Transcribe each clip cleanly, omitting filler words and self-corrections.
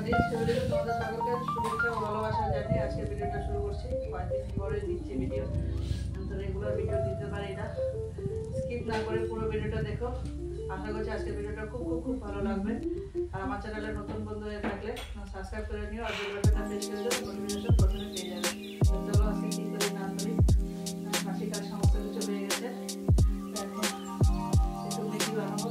তোমাদের সকলকে শুভেচ্ছা ও ভালোবাসা জানিয়ে আজকে ভিডিওটা শুরু করছি। কয়েকদিন পরে দিচ্ছি ভিডিও, তো রেগুলার ভিডিও দিতে পারি না। স্কিপ না করে পুরো ভিডিওটা দেখো। আশা করছি আজকে ভিডিওটা খুব খুব খুব ভালো লাগবে। আর আমার চ্যানেলে নতুন বন্ধু হয়ে থাকলে সাবস্ক্রাইব করে নিও আর বেল বাটনটা প্রেস করে দাও, নোটিফিকেশন প্রথমে পেয়ে যাবে। চলো আজকে কি করি না করি, বাসি কাজ সমস্ত কিছু হয়ে গেছে। এখন একটু ম্যাগি বানাবো।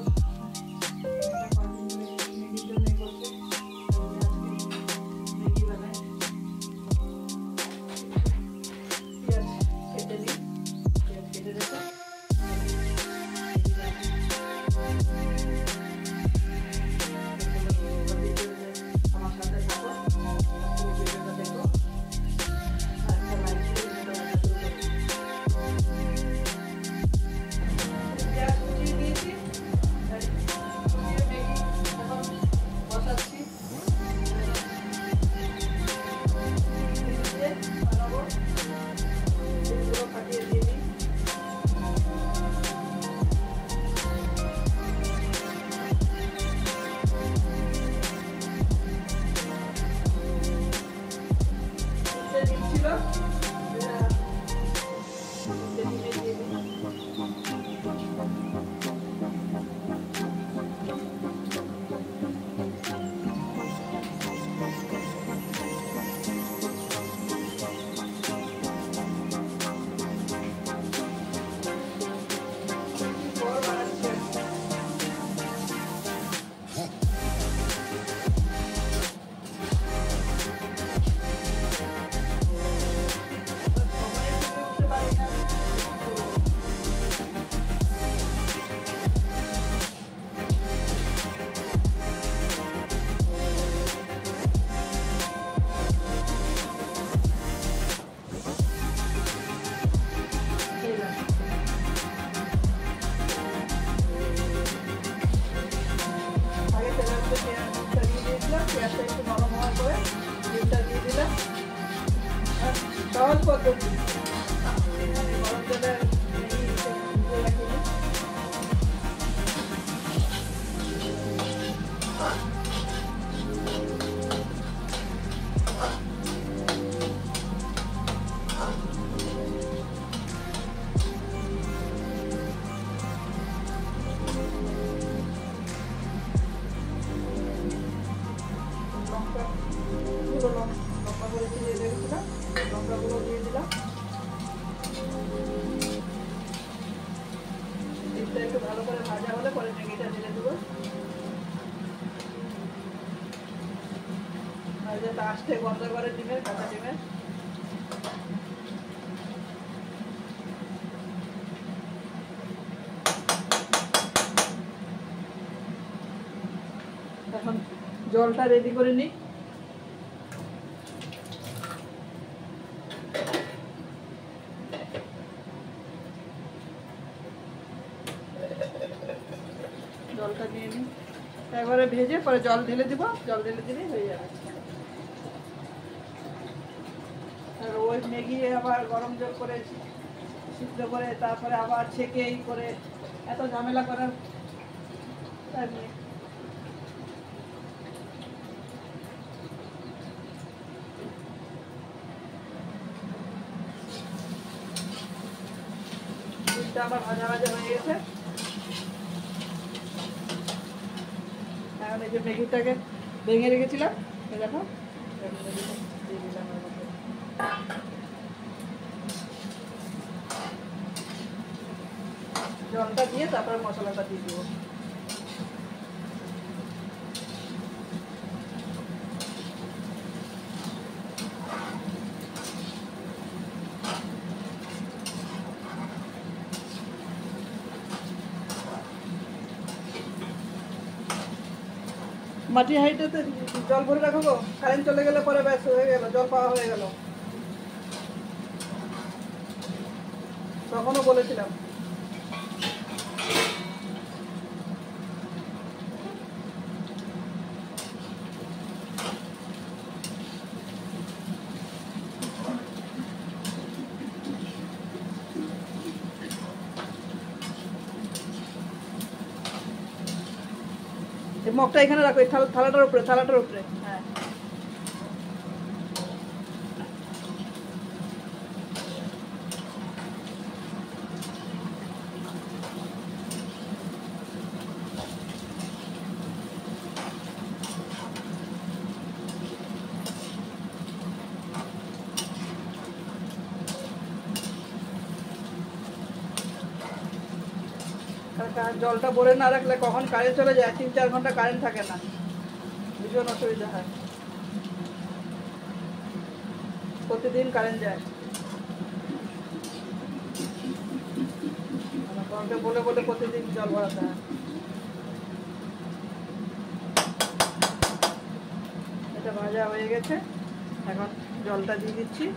সহজ পদ্ধতি গরম জলে লঙ্কা করে দিয়ে রেখেছিলাম, লঙ্কাগুলো দিয়ে দিলাম। ডিমটা একটু ভালো করে ভাজা হলে পরে ম্যাগিটা ঢেলে দেবো। আর যাতে আস্তে গন্ধ করে ডিমের, কাঁচা ডিমের। এখন জলটা রেডি করে নিই। জলটা দিয়ে নিই, একবারে ভেজে পরে জল ঢেলে দিব। জল ঢেলে দিলেই হয়ে যাবে। আর ওই ম্যাগি আবার গরম জল করে সিদ্ধ করে তারপরে আবার ছেঁকে এই করে এত ঝামেলা করার টাইম নেই। ডিমটা আমার ভাজা ভাজা হয়ে গেছে। এখন এই যে ম্যাগিটাকে ভেঙে রেখেছিলাম, দেখো জলটা দিয়ে তারপরে মশলাটা দিয়ে দেবো। মাটি হাঁড়িটাতে জল ভরে রাখবো, কারেন্ট চলে গেলে পরে ব্যাস হয়ে গেল, জল পাওয়া হয়ে গেল। তখনও বলেছিলাম। মগটা এখানে রাখো, থালাটার উপরে, থালাটার উপরে। হ্যাঁ জলটা ভরে না রাখলে কখন কারেন্ট চলে যায়, 3-4 ঘন্টা কারেন্ট থাকে না, ভীষণ অসুবিধা হয়। প্রতিদিন কারেন্ট যায়, জলকে বলে বলে প্রতিদিন জল ভরাতে হয়। এটা ভাজা হয়ে গেছে, এখন জলটা দিয়ে দিচ্ছি।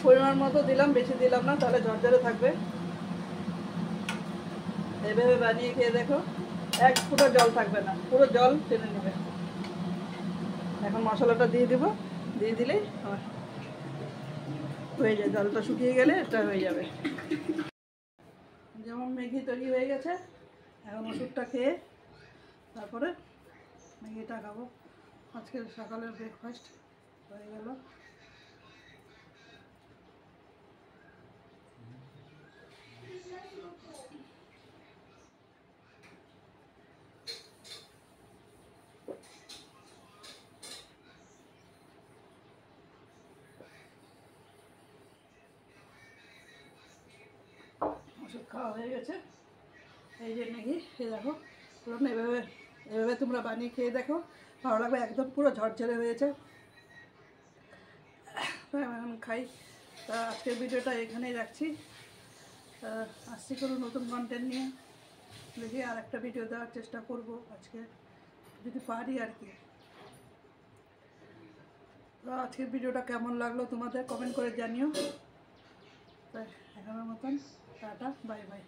পরিমাণ মতো দিলাম, বেশি দিলাম না, তাহলে ঝরঝরে থাকবে। এভাবে বানিয়ে খেয়ে দেখো, এক ফুটো জল থাকবে না, পুরো জল টেনে নেবে। এখন মশলাটা দিয়ে দিব, দিয়ে দিলেই হয়ে যায়। জলটা শুকিয়ে গেলে এটা হয়ে যাবে। যেমন ম্যাগি তৈরি হয়ে গেছে, এখন ওষুধটা খেয়ে তারপরে ম্যাগিটা খাবো। আজকের সকালের ব্রেকফাস্ট হয়ে গেল। ওষুধ খাওয়া হয়ে গেছে। এই যে ম্যাগি, এই দেখো পুরো এভাবে এভাবে তোমরা বানিয়ে খেয়ে দেখো, ভালো লাগবে। একদম পুরো ঝরঝরে হয়েছে। এখন খাই। তা আজকের ভিডিওটা এখানেই রাখছি। আসছি কোনো নতুন কন্টেন্ট নিয়ে, দেখি আর একটা ভিডিও দেওয়ার চেষ্টা করব আজকে, যদি পারি আর কি। তো আজকের ভিডিওটা কেমন লাগলো তোমাদের কমেন্ট করে জানিও। তাই এখনের মতন টাটা, বাই বাই।